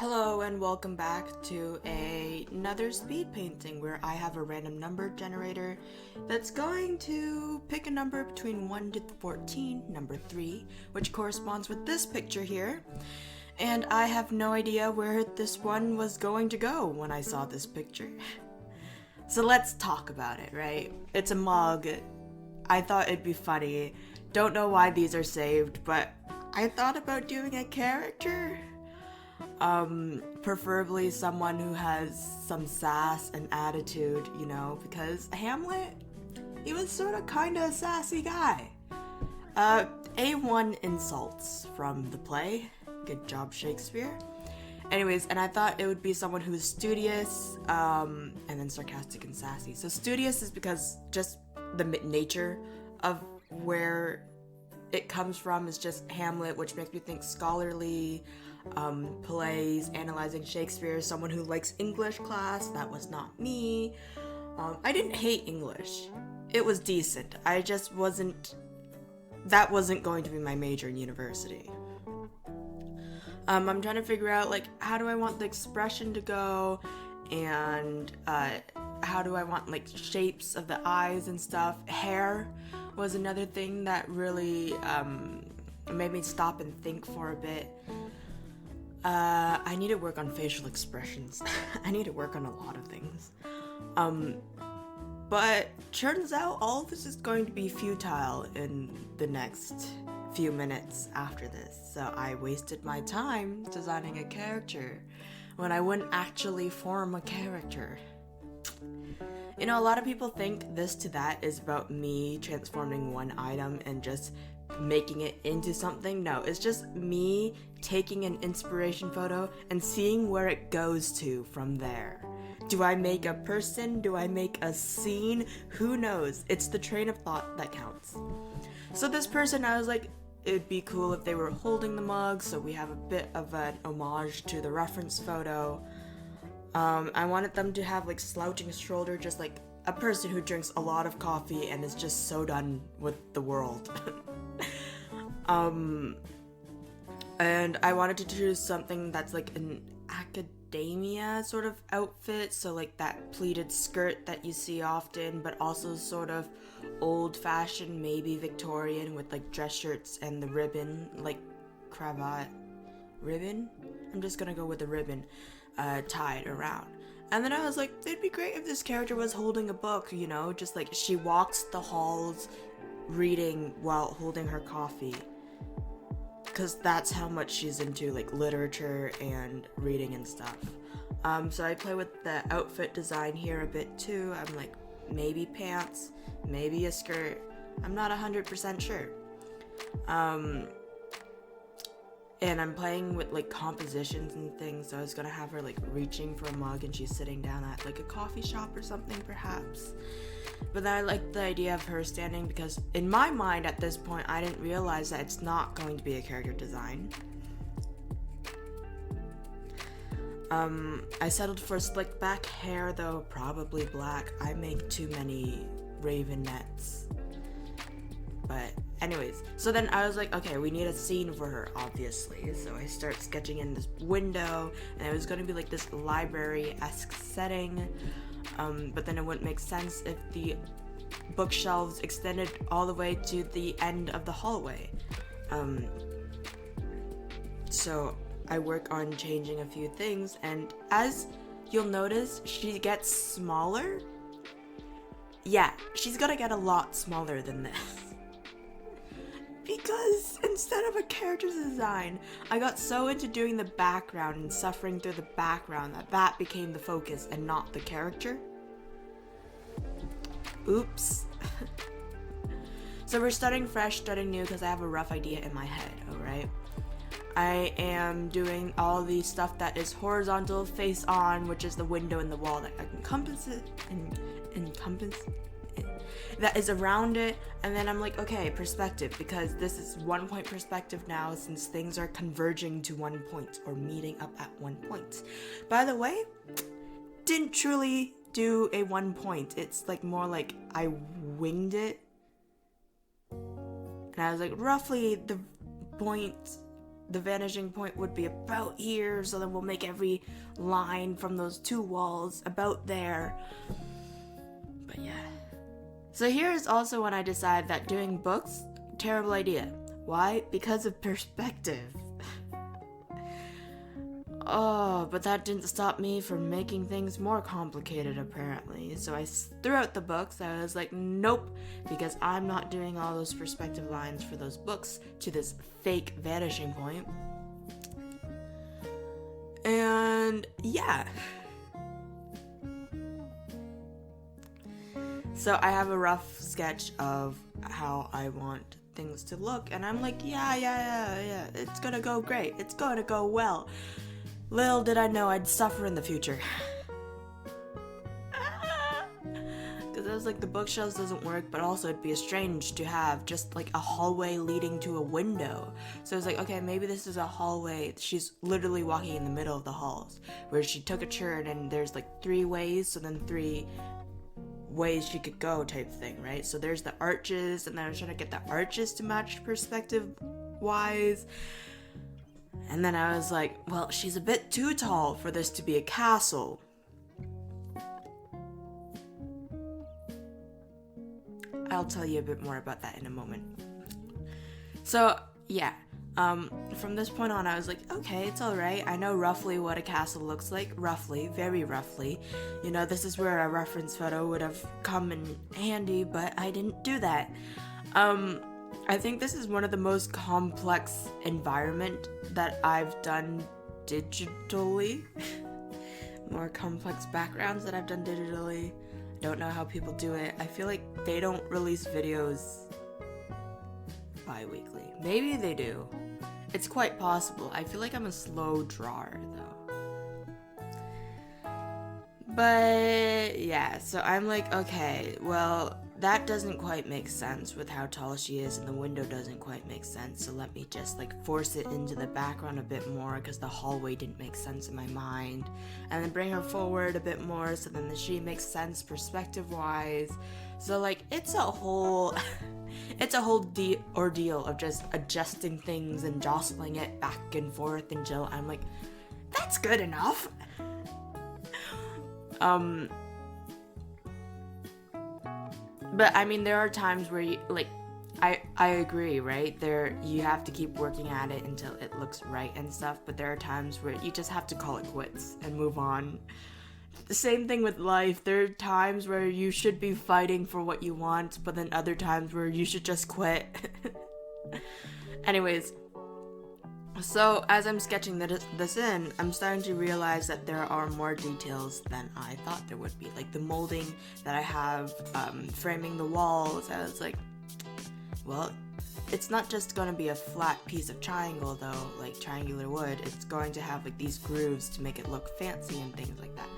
Hello and welcome back to another speed painting where I have a random number generator that's going to pick a number between 1 to 14, number 3, which corresponds with this picture here. And I have no idea where this one was going to go when I saw this picture. So let's talk about it, right? It's a mug. I thought it'd be funny. Don't know why these are saved, but I thought about doing a character. Preferably someone who has some sass and attitude, because Hamlet, he was sort of kind of a sassy guy. A1 insults from the play. Good job, Shakespeare. Anyways, and I thought it would be someone who is studious, and then sarcastic and sassy. So studious is because just the nature of where it comes from is just Hamlet, which makes me think scholarly, plays, analyzing Shakespeare, someone who likes English class. That was not me. I didn't hate English. It was decent. That wasn't going to be my major in university. I'm trying to figure out, how do I want the expression to go, and how do I want, shapes of the eyes and stuff. Hair was another thing that really made me stop and think for a bit. I need to work on facial expressions. I need to work on a lot of things. But turns out all of this is going to be futile in the next few minutes after this. So I wasted my time designing a character when I wouldn't actually form a character. A lot of people think this to that is about me transforming one item and just making it into something. No, it's just me taking an inspiration photo and seeing where it goes to from there. Do I make a person? Do I make a scene? Who knows? It's the train of thought that counts. So this person, I was like, it'd be cool if they were holding the mug, so we have a bit of an homage to the reference photo. I wanted them to have slouching shoulder, just like a person who drinks a lot of coffee and is just so done with the world. And I wanted to choose something that's an academia sort of outfit, so that pleated skirt that you see often, but also sort of old-fashioned, maybe Victorian, with dress shirts and the ribbon, cravat ribbon. I'm just gonna go with the ribbon tied around. And then I was like, it'd be great if this character was holding a book, just she walks the halls reading while holding her coffee, because that's how much she's into literature and reading and stuff. So I play with the outfit design here a bit too. I'm maybe pants, maybe a skirt. I'm not 100% sure. And I'm playing with compositions and things, so I was gonna have her reaching for a mug and she's sitting down at a coffee shop or something perhaps. But then I liked the idea of her standing, because in my mind at this point I didn't realize that it's not going to be a character design. I settled for slick back hair though, probably black. I make too many ravenettes. But anyways, so then I was like, okay, we need a scene for her, obviously. So I start sketching in this window, and it was going to be this library-esque setting. But then it wouldn't make sense if the bookshelves extended all the way to the end of the hallway. So I work on changing a few things, and as you'll notice, she gets smaller. Yeah, she's gonna get a lot smaller than this. Because instead of a character's design, I got so into doing the background and suffering through the background that became the focus and not the character. Oops. So we're starting fresh, starting new, because I have a rough idea in my head, alright? I am doing all the stuff that is horizontal, face on, which is the window and the wall that encompasses that is around it. And then I'm like, okay, perspective, because this is 1 point perspective now, since things are converging to 1 point or meeting up at 1 point. By the way, didn't truly do a 1 point. It's more I winged it, and I was roughly the point the vanishing point would be about here, so then we'll make every line from those 2 walls about there. But yeah. So here is also when I decide that doing books, terrible idea. Why? Because of perspective. Oh, but that didn't stop me from making things more complicated, apparently. So I threw out the books. I was like, nope, because I'm not doing all those perspective lines for those books to this fake vanishing point. And yeah. So I have a rough sketch of how I want things to look, and I'm like, yeah, it's gonna go great. It's gonna go well. Little did I know I'd suffer in the future. Because I was like, the bookshelves doesn't work, but also it'd be strange to have just like a hallway leading to a window. So I was like, okay, maybe this is a hallway. She's literally walking in the middle of the halls, where she took a turn and there's like 3 ways, so then 3 ways she could go type thing, right? So there's the arches, and then I was trying to get the arches to match perspective wise. And then I was like, well, she's a bit too tall for this to be a castle. I'll tell you a bit more about that in a moment. So, yeah. From this point on, I was like, okay, it's alright. I know roughly what a castle looks like. Roughly, very roughly. You know, this is where a reference photo would have come in handy, but I didn't do that. I think this is one of the most complex environment that I've done digitally. More complex backgrounds that I've done digitally. I don't know how people do it. I feel like they don't release videos bi-weekly. Maybe they do. It's quite possible. I feel like I'm a slow drawer, though. But, yeah, so I'm like, okay, well, that doesn't quite make sense with how tall she is, and the window doesn't quite make sense, so let me just, like, force it into the background a bit more, because the hallway didn't make sense in my mind, and then bring her forward a bit more, so then she makes sense perspective-wise. So, like, it's a whole... it's a whole ordeal of just adjusting things and jostling it back and forth until I'm like, that's good enough. But I mean, there are times where you, like, I agree, right? There, you have to keep working at it until it looks right and stuff, but there are times where you just have to call it quits and move on. The same thing with life. There are times where you should be fighting for what you want, but then other times where you should just quit. Anyways, so as I'm sketching this in, I'm starting to realize that there are more details than I thought there would be. Like the molding that I have framing the walls. I was like, well, it's not just going to be a flat piece of triangle though, like triangular wood. It's going to have like these grooves to make it look fancy and things like that.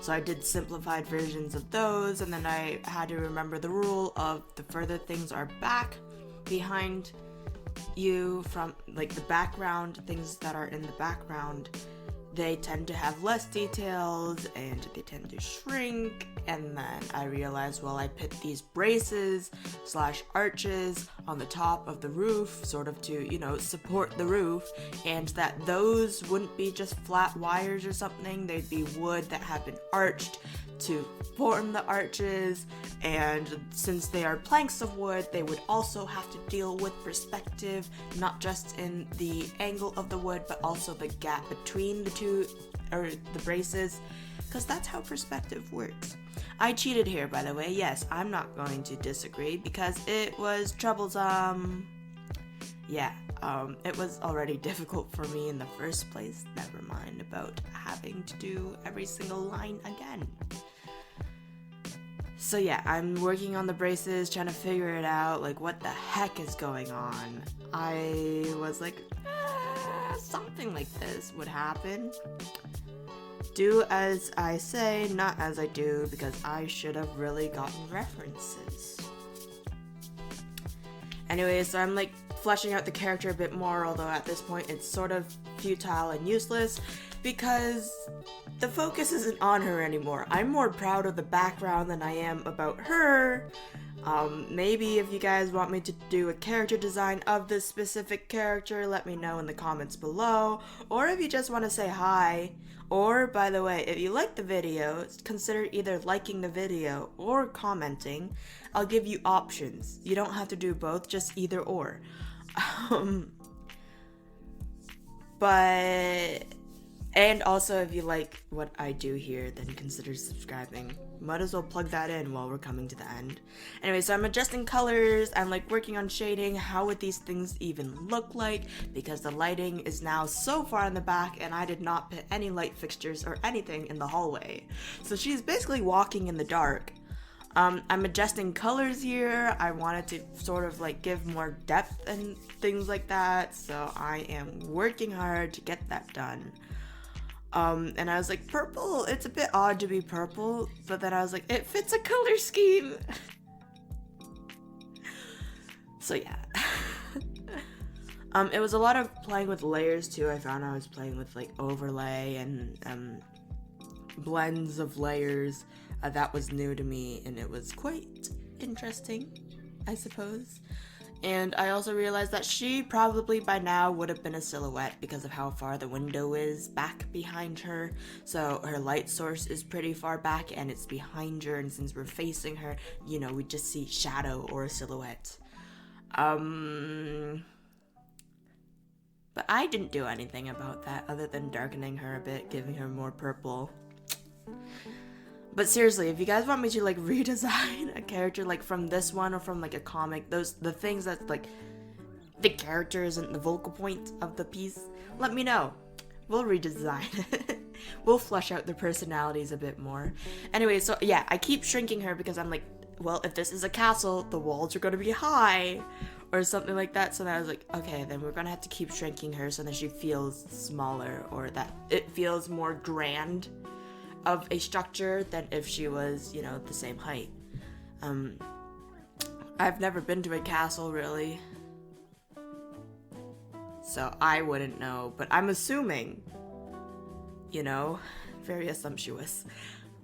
So I did simplified versions of those, and then I had to remember the rule of the further things are back behind you from like the background, things that are in the background, they tend to have less details and they tend to shrink. And then I realized, well, I put these braces / arches on the top of the roof, sort of to, you know, support the roof, and that those wouldn't be just flat wires or something, they'd be wood that have been arched to form the arches, and since they are planks of wood, they would also have to deal with perspective, not just in the angle of the wood, but also the gap between the two, or the braces, because that's how perspective works. I cheated here, by the way. Yes, I'm not going to disagree, because it was troublesome. Yeah, it was already difficult for me in the first place, never mind about having to do every single line again. So yeah, I'm working on the braces, trying to figure it out, like what the heck is going on. I was like, something like this would happen. Do as I say, not as I do, because I should have really gotten references. Anyway, so I'm like fleshing out the character a bit more, although at this point it's sort of futile and useless, because the focus isn't on her anymore. I'm more proud of the background than I am about her. Maybe if you guys want me to do a character design of this specific character, let me know in the comments below. Or if you just want to say hi. Or, by the way, if you like the video, consider either liking the video or commenting. I'll give you options. You don't have to do both, just either or. And also, if you like what I do here, then consider subscribing. Might as well plug that in while we're coming to the end. Anyway, so I'm adjusting colors, I'm like working on shading. How would these things even look like? Because the lighting is now so far in the back and I did not put any light fixtures or anything in the hallway. So she's basically walking in the dark. I'm adjusting colors here. I wanted to sort of like give more depth and things like that. So I am working hard to get that done. And I was like, purple, it's a bit odd to be purple, but then I was like, it fits a color scheme. So yeah. It was a lot of playing with layers too. I found I was playing with like overlay and blends of layers. That was new to me and it was quite interesting, I suppose. And I also realized that she probably by now would have been a silhouette because of how far the window is back behind her. So her light source is pretty far back and it's behind her, and since we're facing her, you know, we just see shadow or a silhouette. But I didn't do anything about that other than darkening her a bit, giving her more purple. But seriously, if you guys want me to like redesign a character like from this one or from like a comic, the things that like the character isn't the focal point of the piece, let me know. We'll redesign it. We'll flesh out their personalities a bit more. Anyway, so yeah, I keep shrinking her because I'm like, well, if this is a castle, the walls are gonna be high or something like that. So then I was like, okay, then we're gonna have to keep shrinking her so that she feels smaller or that it feels more grand of a structure than if she was, you know, the same height. I've never been to a castle really, so I wouldn't know, but I'm assuming, you know, very assumptuous.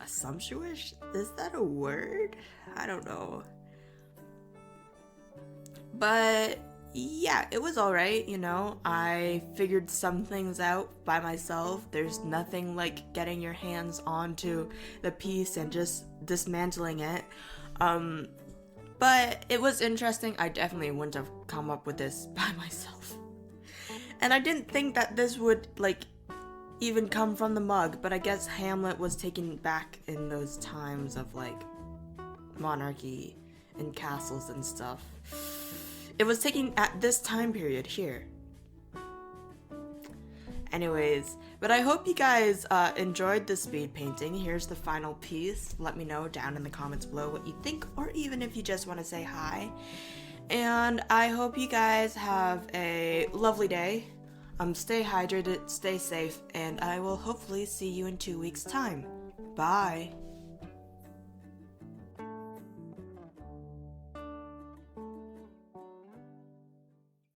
Assumptuous? Is that a word? I don't know. But yeah, it was alright, you know. I figured some things out by myself. There's nothing like getting your hands onto the piece and just dismantling it. But it was interesting. I definitely wouldn't have come up with this by myself. And I didn't think that this would like even come from the mug, but I guess Hamlet was taken back in those times of like monarchy and castles and stuff. It was taken at this time period here. Anyways, but I hope you guys enjoyed the speed painting. Here's the final piece. Let me know down in the comments below what you think, or even if you just want to say hi. And I hope you guys have a lovely day. Stay hydrated, stay safe, and I will hopefully see you in 2 weeks' time. Bye.